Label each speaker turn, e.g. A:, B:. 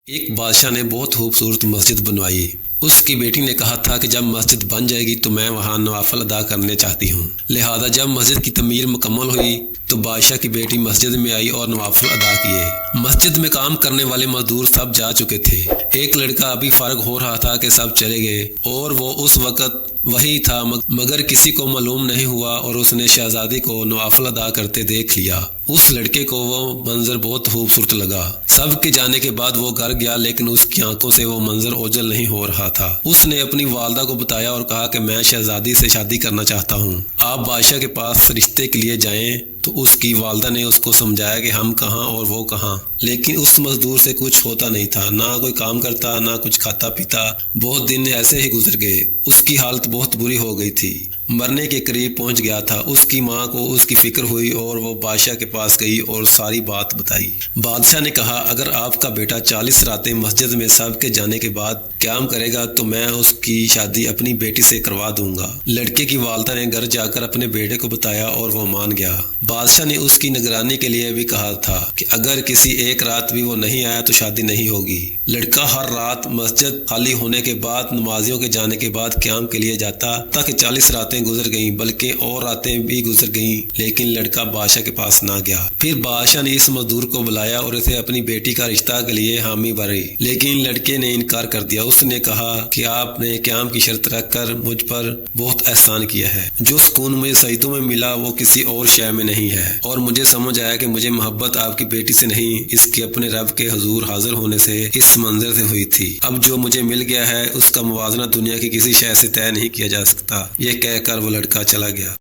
A: ایک بادشاہ نے بہت خوبصورت مسجد بنوائی۔ اس کی بیٹی نے کہا تھا کہ جب مسجد بن جائے گی تو میں وہاں نوافل ادا کرنے چاہتی ہوں۔ لہذا جب مسجد کی تعمیر مکمل ہوئی تو بادشاہ کی بیٹی مسجد میں آئی اور نوافل ادا کیے۔ مسجد میں کام کرنے والے مزدور سب جا چکے تھے۔ ایک لڑکا ابھی فارغ ہو رہا تھا کہ سب چلے گئے اور وہ اس وقت وہی تھا، مگر کسی کو معلوم نہیں ہوا اور اس نے شہزادی کو نوافل ادا کرتے دیکھ لیا۔ اس لڑکے کو وہ منظر بہت خوبصورت لگا۔ سب کے جانے کے بعد وہ گھر گیا، لیکن اس کی آنکھوں سے وہ منظر اوجھل نہیں ہو رہا تھا۔ اس نے اپنی والدہ کو بتایا اور کہا کہ میں شہزادی سے شادی کرنا چاہتا ہوں، آپ بادشاہ کے پاس رشتے کے لیے جائیں۔ تو اس کی والدہ نے اس کو سمجھایا کہ ہم کہاں اور وہ کہاں، لیکن اس مزدور سے کچھ ہوتا نہیں تھا، نہ کوئی کام کرتا، نہ کچھ کھاتا پیتا۔ بہت دن ایسے ہی گزر گئے۔ اس کی حالت بہت بری ہو گئی تھی، مرنے کے قریب پہنچ گیا تھا۔ اس کی ماں کو اس کی فکر ہوئی اور وہ بادشاہ کے پاس گئی اور ساری بات بتائی۔ بادشاہ نے کہا اگر آپ کا بیٹا 40 راتیں مسجد میں سب کے جانے کے بعد قیام کرے گا تو میں اس کی شادی اپنی بیٹی سے کروا دوں گا۔ لڑکے کی والدہ نے گھر جا کر اپنے بیٹے کو بتایا اور وہ مان گیا۔ بادشاہ نے اس کی نگرانی کے لیے بھی کہا تھا کہ اگر کسی ایک رات بھی وہ نہیں آیا تو شادی نہیں ہوگی۔ لڑکا ہر رات مسجد خالی ہونے کے بعد نمازیوں کے جانے کے بعد قیام کے لیے جاتا تھا کہ 40 راتیں گزر گئیں، بلکہ اور راتیں بھی گزر گئیں، لیکن لڑکا بادشاہ کے پاس نہ گیا۔ پھر بادشاہ نے اس مزدور کو بلایا اور اسے اپنی بیٹی کا رشتہ کے لیے حامی بھری، لیکن لڑکے نے انکار کر دیا۔ اس نے کہا کہ آپ نے قیام کی شرط رکھ کر مجھ پر بہت احسان کیا ہے، جو سکون مجھے سجدوں میں ملا وہ کسی اور شے میں نہیں ہے، اور مجھے سمجھ آیا کہ مجھے محبت آپ کی بیٹی سے نہیں، اس کے اپنے رب کے حضور حاضر ہونے سے، اس منظر سے ہوئی تھی۔ اب جو مجھے مل گیا ہے اس کا موازنہ دنیا کی کسی شے سے طے نہیں کیا جا سکتا۔ یہ کہہ کر وہ لڑکا چلا گیا۔